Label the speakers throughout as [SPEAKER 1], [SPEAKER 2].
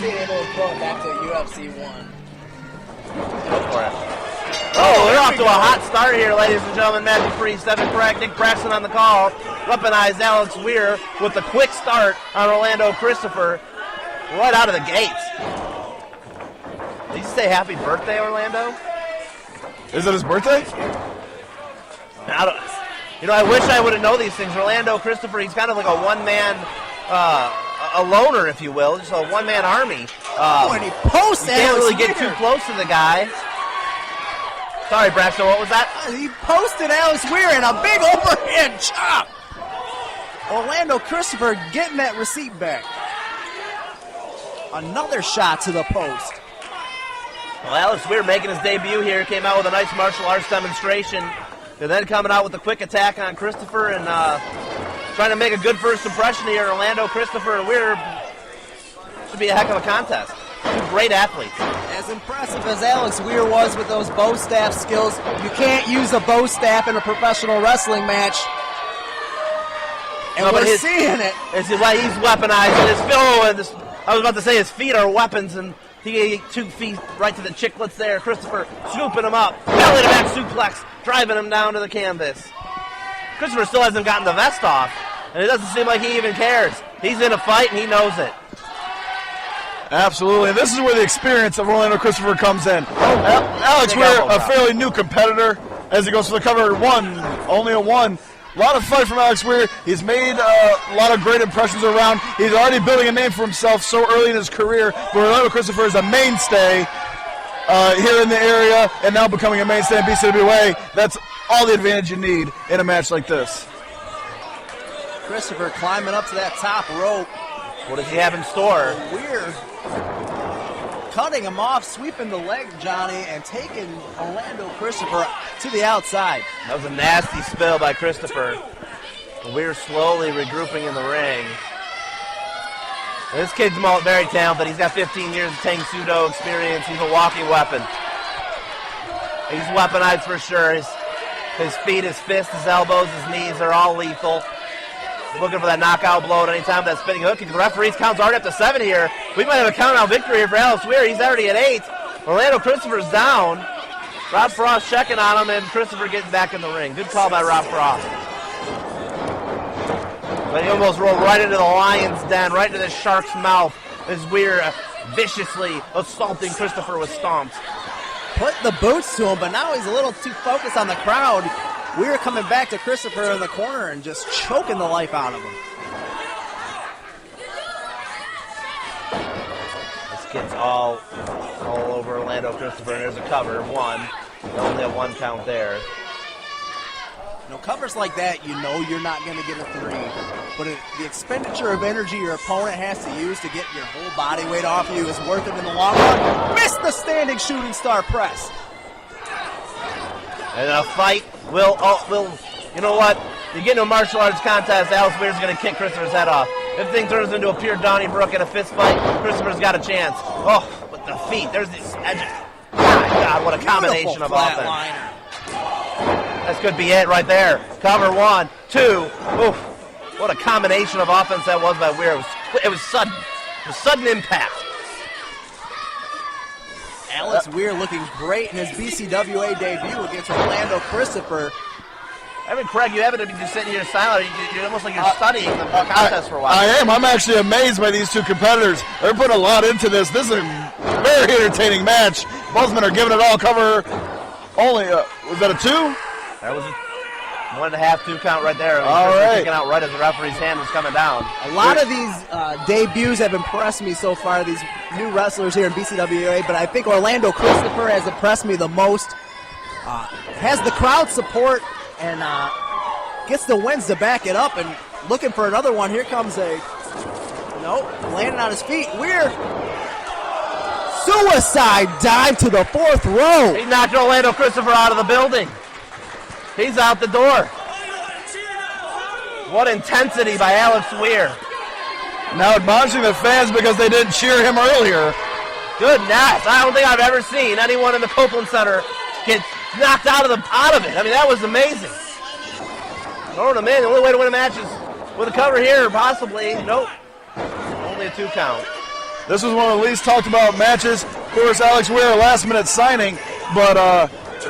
[SPEAKER 1] being able to throw it back to UFC 1.
[SPEAKER 2] Go for it. Oh, we're off to a hot start here, ladies and gentlemen. Matthew Priest, Evan Craig, Nick Braxton on the call. Weaponized Alex Weir with the quick start on Orlando Christopher right out of the gates. Did you say happy birthday, Orlando?
[SPEAKER 3] Is it his birthday?
[SPEAKER 2] I wish I would have known these things. Orlando Christopher, he's kind of like a one-man, a loner, if you will, just a one-man army.
[SPEAKER 1] When he posts,
[SPEAKER 2] you can't really get too close to the guy. Sorry, Braxton, what was that?
[SPEAKER 1] He posted Alex Weir in a big overhead chop. Orlando Christopher getting that receipt back. Another shot to the post.
[SPEAKER 2] Well, Alex Weir making his debut here, came out with a nice martial arts demonstration. And then coming out with a quick attack on Christopher and trying to make a good first impression here. Orlando Christopher and Weir should be a heck of a contest. Two great athletes.
[SPEAKER 1] As impressive as Alex Weir was with those bow staff skills, you can't use a bow staff in a professional wrestling match. And we're seeing it.
[SPEAKER 2] He's weaponized. I was about to say his feet are weapons, and he 2 feet right to the chicklets there. Christopher scooping him up. Belly to back suplex, driving him down to the canvas. Christopher still hasn't gotten the vest off, and it doesn't seem like he even cares. He's in a fight, and he knows it.
[SPEAKER 3] Absolutely, and this is where the experience of Orlando Christopher comes in. Alex Weir, a fairly new competitor, as he goes for the cover only a one. A lot of fight from Alex Weir. He's made a lot of great impressions around. He's already building a name for himself so early in his career, but Orlando Christopher is a mainstay here in the area, and now becoming a mainstay in BCWA. That's all the advantage you need in a match like this.
[SPEAKER 1] Christopher climbing up to that top rope.
[SPEAKER 2] What does he have in store?
[SPEAKER 1] Weir cutting him off, sweeping the leg, Johnny, and taking Orlando Christopher to the outside.
[SPEAKER 2] That was a nasty spill by Christopher. Weir slowly regrouping in the ring. This kid's very talented. He's got 15 years of Tang Sudo experience. He's a walking weapon. He's weaponized for sure. His feet, his fists, his elbows, his knees are all lethal. Looking for that knockout blow at any time. That spinning hook. The referee's count's already up to 7 here. We might have a count-out victory here for Alex Weir. He's already at 8. Orlando Christopher's down. Rob Frost checking on him, and Christopher getting back in the ring. Good call by Rob Frost. But he almost rolled right into the lion's den, right into the shark's mouth, as Weir viciously assaulting Christopher with stomps.
[SPEAKER 1] Put the boots to him, but now he's a little too focused on the crowd. Weir coming back to Christopher in the corner and just choking the life out of him.
[SPEAKER 2] This kid's all over Orlando Christopher, and there's a cover. One. Only a 1 count there.
[SPEAKER 1] Covers like that, you know you're not going to get a 3. But the expenditure of energy your opponent has to use to get your whole body weight off you is worth it in the long run. Missed the standing shooting star press.
[SPEAKER 2] And a fight will, you know what? You get into a martial arts contest, Alex Weir's going to kick Christopher's head off. If the thing turns into a pure Donnybrook in a fist fight, Christopher's got a chance. Oh, with the feet, there's the edge. My God, what a combination of offense. This could be it right there. Cover 1, 2. Oof. What a combination of offense that was by Weir. It was sudden. It was sudden impact.
[SPEAKER 1] Alex Weir looking great in his BCWA debut against Orlando Christopher.
[SPEAKER 2] Evan Craig, you haven't been just sitting here silent. You're almost like you're studying the contest for a while.
[SPEAKER 3] I am. I'm actually amazed by these two competitors. They're putting a lot into this. This is a very entertaining match. Both men are giving it all. Cover only, was that a 2?
[SPEAKER 2] That was a 1.5, 2 count right there.
[SPEAKER 3] All right.
[SPEAKER 2] Kicking out right as the referee's hand was coming down.
[SPEAKER 1] A lot of these debuts have impressed me so far, these new wrestlers here in BCWA, but I think Orlando Christopher has impressed me the most. Has the crowd support and gets the wins to back it up, and looking for another one. Here comes landing on his feet. Weir. Suicide dive to the 4th row.
[SPEAKER 2] He knocked Orlando Christopher out of the building. He's out the door. What intensity by Alex Weir.
[SPEAKER 3] Now admonishing the fans because they didn't cheer him earlier.
[SPEAKER 2] Goodness, I don't think I've ever seen anyone in the Copeland Center get knocked out of it. I mean, that was amazing. Throwing him in. The only way to win a match is with a cover here, possibly. Nope. Only a 2 count.
[SPEAKER 3] This was one of the least talked about matches. Of course, Alex Weir, last-minute signing, but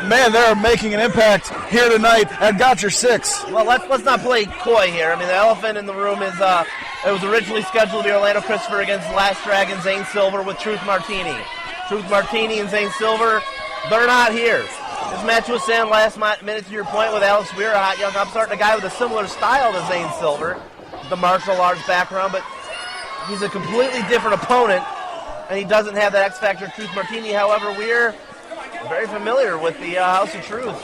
[SPEAKER 3] man, they're making an impact here tonight and got your 6.
[SPEAKER 2] Well, let's not play coy here. I mean, the elephant in the room is it was originally scheduled to be Orlando Christopher against Last Dragon Zane Silver with Truth Martini. Truth Martini and Zane Silver, they're not here. This match was sent last minute, to your point, with Alex Weir, a hot young upstart, and a guy with a similar style to Zane Silver, the martial arts background, but he's a completely different opponent, and he doesn't have that X Factor Truth Martini. However, Weir, very familiar with the House of Truth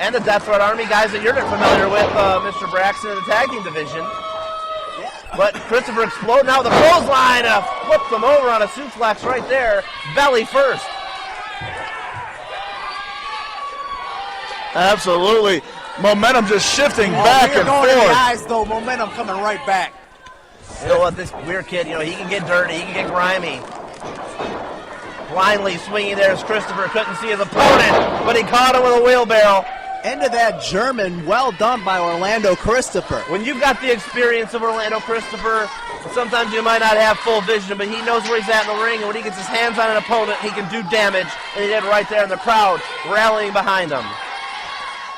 [SPEAKER 2] and the Death Threat Army, guys that you're familiar with, Mr. Braxton in the tag team division. But Christopher exploding out with a clothesline, flips him over on a suplex right there, belly first.
[SPEAKER 3] Absolutely. Momentum just shifting back and
[SPEAKER 1] going
[SPEAKER 3] forth.
[SPEAKER 1] in the eyes, though. Momentum coming right back.
[SPEAKER 2] You know what, this Weir kid, he can get dirty, he can get grimy. Blindly swinging there as Christopher couldn't see his opponent, but he caught him with a wheelbarrow.
[SPEAKER 1] Into that German, well done by Orlando Christopher.
[SPEAKER 2] When you've got the experience of Orlando Christopher, sometimes you might not have full vision, but he knows where he's at in the ring, and when he gets his hands on an opponent, he can do damage, and he did right there in the crowd, rallying behind him.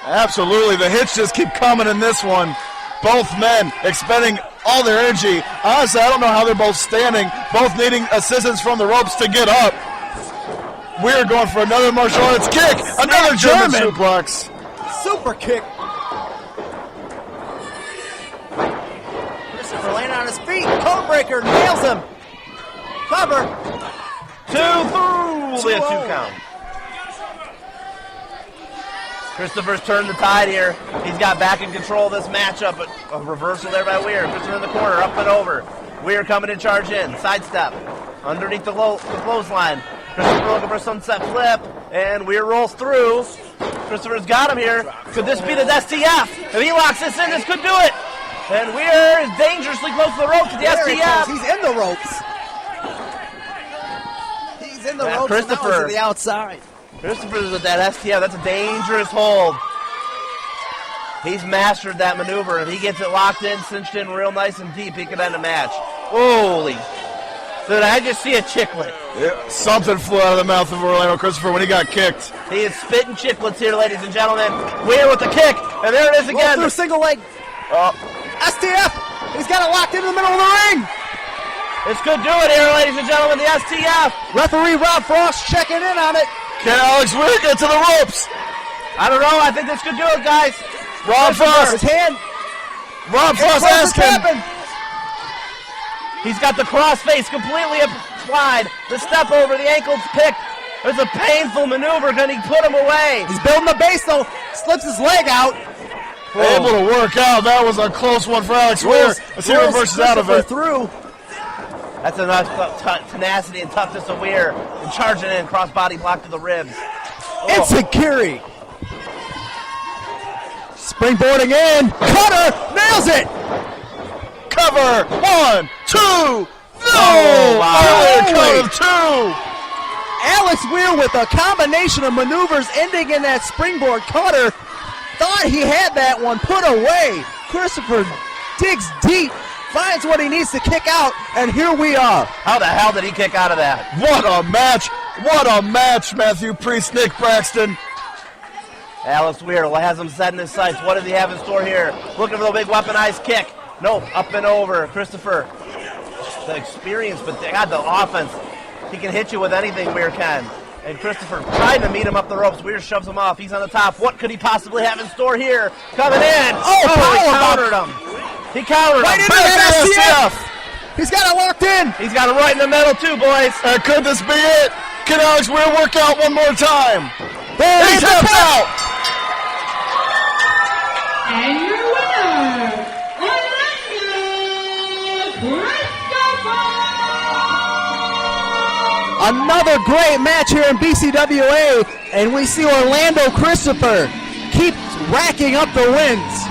[SPEAKER 3] Absolutely. The hits just keep coming in this one. Both men expending all their energy. Honestly, I don't know how they're both standing, both needing assistance from the ropes to get up. We're going for another martial arts kick. Another German suplex.
[SPEAKER 1] Super kick. Christopher laying on his feet. Codebreaker nails him. Cover.
[SPEAKER 2] 2 through. 2 count. Christopher's turned the tide here. He's got back in control of this matchup, but a reversal there by Weir. Christopher in the corner, up and over. Weir coming to charge in. Sidestep. Underneath the clothesline. Christopher looking for a sunset flip, and Weir rolls through. Christopher's got him here. Could this be the STF? If he locks this in, this could do it. And Weir is dangerously close to the ropes to the STF.
[SPEAKER 1] He's in the ropes. He's in the ropes.
[SPEAKER 2] Christopher
[SPEAKER 1] to the outside.
[SPEAKER 2] Christopher's with that STF. That's a dangerous hold. He's mastered that maneuver. If he gets it locked in, cinched in real nice and deep, he could end a match. Holy. Did I just see a chiclet?
[SPEAKER 3] Yeah, something flew out of the mouth of Orlando Christopher when he got kicked.
[SPEAKER 2] He is spitting chiclets here, ladies and gentlemen. Weir with the kick, and there it is again.
[SPEAKER 1] Through single leg. STF. He's got it locked into the middle of the ring.
[SPEAKER 2] This could do it here, ladies and gentlemen, the STF.
[SPEAKER 1] Referee Rob Frost checking in on it.
[SPEAKER 3] Can Alex Weir get to the ropes?
[SPEAKER 2] I don't know. I think this could do it, guys.
[SPEAKER 3] Rob Frost.
[SPEAKER 1] His hand.
[SPEAKER 3] Rob Frost asking.
[SPEAKER 2] He's got the crossface completely applied. The step over, the ankle's picked. There's a painful maneuver. Can he put him away?
[SPEAKER 1] He's building the base, though. Slips his leg out.
[SPEAKER 3] Able to work out. That was a close one for Alex Weir. As he reverses out of it.
[SPEAKER 1] Through.
[SPEAKER 2] That's enough tenacity and toughness of Weir. And charging in, crossbody block to the ribs.
[SPEAKER 1] Enziguri. Springboarding in. Cutter nails it.
[SPEAKER 3] Cover. 1, 2. No!
[SPEAKER 2] Wow.
[SPEAKER 3] Count of 2.
[SPEAKER 1] Alex Weir with a combination of maneuvers ending in that springboard cutter. Thought he had that one put away. Christopher digs deep, finds what he needs to kick out, and here we are.
[SPEAKER 2] How the hell did he kick out of that?
[SPEAKER 3] What a match. What a match, Matthew Priest, Nick Braxton.
[SPEAKER 2] Alex Weir has him set in his sights. What does he have in store here? Looking for the big weaponized kick. No, up and over. Christopher, the experience, but God, the offense. He can hit you with anything, Weir can. And Christopher trying to meet him up the ropes. Weir shoves him off. He's on the top. What could he possibly have in store here? Coming in. He countered him. He countered
[SPEAKER 1] Right
[SPEAKER 2] him.
[SPEAKER 1] into that STF. He's got it locked in.
[SPEAKER 2] He's got it right in the middle, too, boys.
[SPEAKER 3] Could this be it? Can Alex Weir work out one more time?
[SPEAKER 1] He's
[SPEAKER 3] tapped out.
[SPEAKER 4] And your winner, Orlando Christopher!
[SPEAKER 1] Another great match here in BCWA, and we see Orlando Christopher keeps racking up the wins.